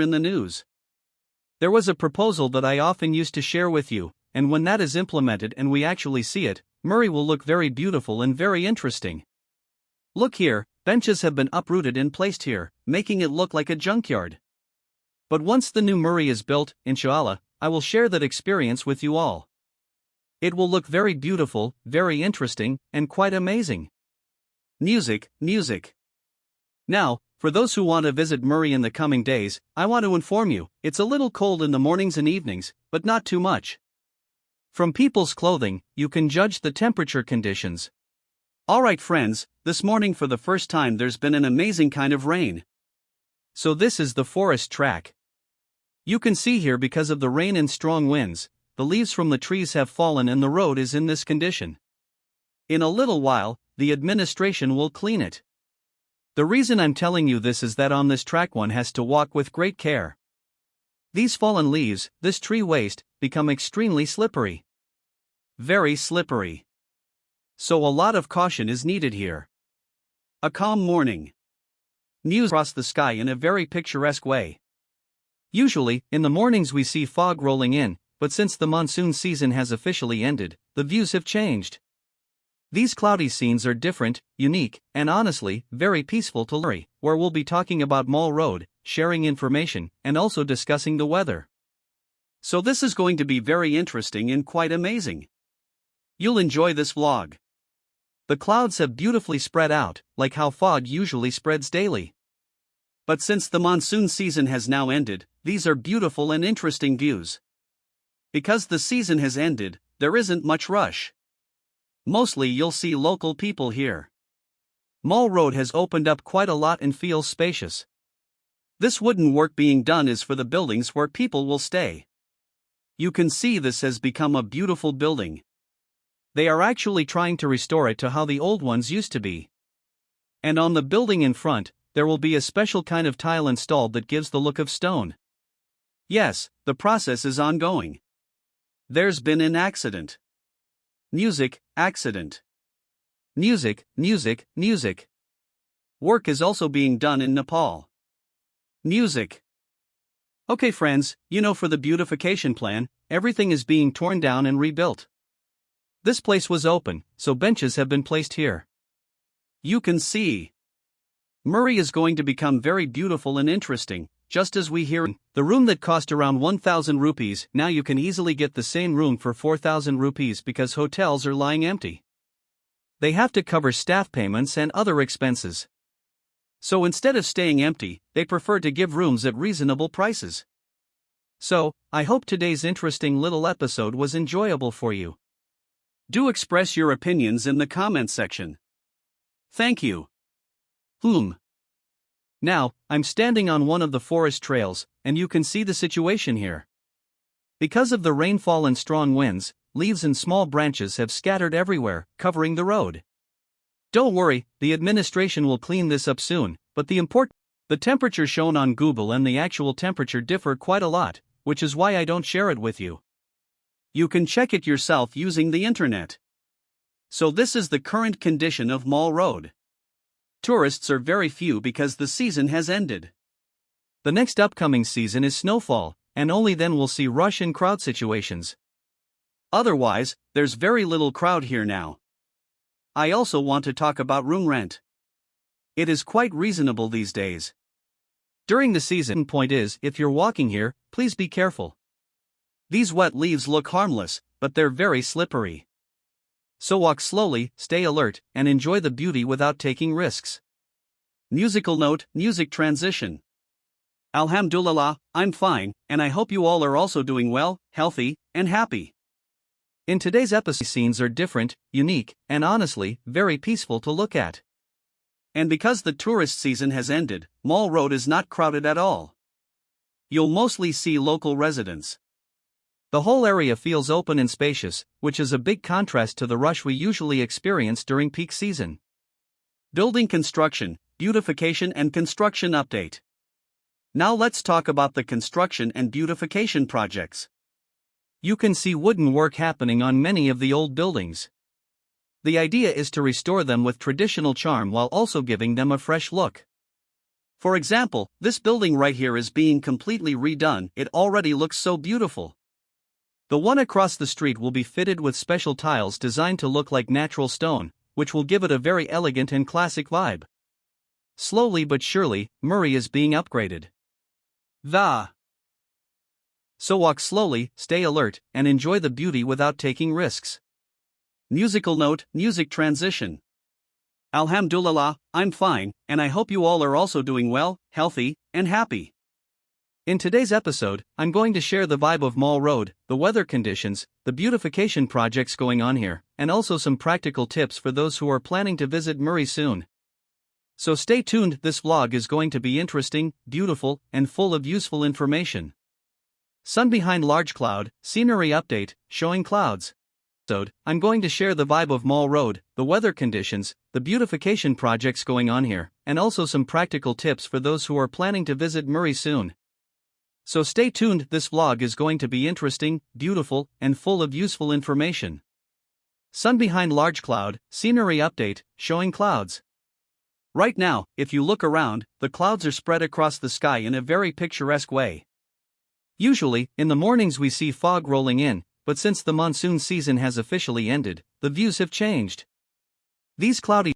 in the news. There was a proposal that I often used to share with you, and when that is implemented and we actually see it, Murree will look very beautiful and very interesting. Look here, benches have been uprooted and placed here, making it look like a junkyard. But once the new Murree is built, inshallah, I will share that experience with you all. It will look very beautiful, very interesting, and quite amazing. Music. Now, for those who want to visit Murree in the coming days, I want to inform you, it's a little cold in the mornings and evenings, but not too much. From people's clothing, you can judge the temperature conditions. Alright friends, this morning for the first time there's been an amazing kind of rain. So this is the forest track. You can see here because of the rain and strong winds, the leaves from the trees have fallen and the road is in this condition. In a little while, the administration will clean it. The reason I'm telling you this is that on this track one has to walk with great care. These fallen leaves, this tree waste, become extremely slippery. Very slippery. So a lot of caution is needed here. A calm morning. News across the sky in a very picturesque way. Usually, in the mornings we see fog rolling in, but since the monsoon season has officially ended, the views have changed. These cloudy scenes are different, unique, and honestly, very peaceful to Murree, where we'll be talking about Mall Road, sharing information, and also discussing the weather. So this is going to be very interesting and quite amazing. You'll enjoy this vlog. The clouds have beautifully spread out, like how fog usually spreads daily. But since the monsoon season has now ended, these are beautiful and interesting views. Because the season has ended, there isn't much rush. Mostly you'll see local people here. Mall Road has opened up quite a lot and feels spacious. This wooden work being done is for the buildings where people will stay. You can see this has become a beautiful building. They are actually trying to restore it to how the old ones used to be. And on the building in front, there will be a special kind of tile installed that gives the look of stone. Yes, the process is ongoing. There's been an accident. Music, accident. Music. Work is also being done in Nepal. Music. Okay friends, for the beautification plan, everything is being torn down and rebuilt. This place was open, so benches have been placed here. You can see. Murree is going to become very beautiful and interesting, just as we hear. The room that cost around 1,000 rupees, now you can easily get the same room for 4,000 rupees because hotels are lying empty. They have to cover staff payments and other expenses. So instead of staying empty, they prefer to give rooms at reasonable prices. So, I hope today's interesting little episode was enjoyable for you. Do express your opinions in the comment section. Thank you. Now, I'm standing on one of the forest trails, and you can see the situation here. Because of the rainfall and strong winds, leaves and small branches have scattered everywhere, covering the road. Don't worry, the administration will clean this up soon, but the temperature shown on Google and the actual temperature differ quite a lot, which is why I don't share it with you. You can check it yourself using the internet. So this is the current condition of Mall Road. Tourists are very few because the season has ended. The next upcoming season is snowfall, and only then we'll see rush and crowd situations. Otherwise, there's very little crowd here now. I also want to talk about room rent. It is quite reasonable these days. During the season, point is, if you're walking here, please be careful. These wet leaves look harmless, but they're very slippery. So walk slowly, stay alert, and enjoy the beauty without taking risks. Musical note, music transition. Alhamdulillah, I'm fine, and I hope you all are also doing well, healthy, and happy. In today's episode, scenes are different, unique, and honestly, very peaceful to look at. And because the tourist season has ended, Mall Road is not crowded at all. You'll mostly see local residents. The whole area feels open and spacious, which is a big contrast to the rush we usually experience during peak season. Building construction, beautification and construction update. Now let's talk about the construction and beautification projects. You can see wooden work happening on many of the old buildings. The idea is to restore them with traditional charm while also giving them a fresh look. For example, this building right here is being completely redone. It already looks so beautiful. The one across the street will be fitted with special tiles designed to look like natural stone, which will give it a very elegant and classic vibe. Slowly but surely, Murree is being upgraded. So walk slowly, stay alert, and enjoy the beauty without taking risks. Musical note, music transition. Alhamdulillah, I'm fine, and I hope you all are also doing well, healthy, and happy. In today's episode, I'm going to share the vibe of Mall Road, the weather conditions, the beautification projects going on here, and also some practical tips for those who are planning to visit Murree soon. So stay tuned, this vlog is going to be interesting, beautiful, and full of useful information. Sun behind large cloud, scenery update, showing clouds. I'm going to share the vibe of Mall Road, the weather conditions, the beautification projects going on here, and also some practical tips for those who are planning to visit Murree soon. So stay tuned, this vlog is going to be interesting, beautiful, and full of useful information. Sun behind large cloud, scenery update, showing clouds. Right now, if you look around, the clouds are spread across the sky in a very picturesque way. Usually, in the mornings we see fog rolling in, but since the monsoon season has officially ended, the views have changed. These cloudy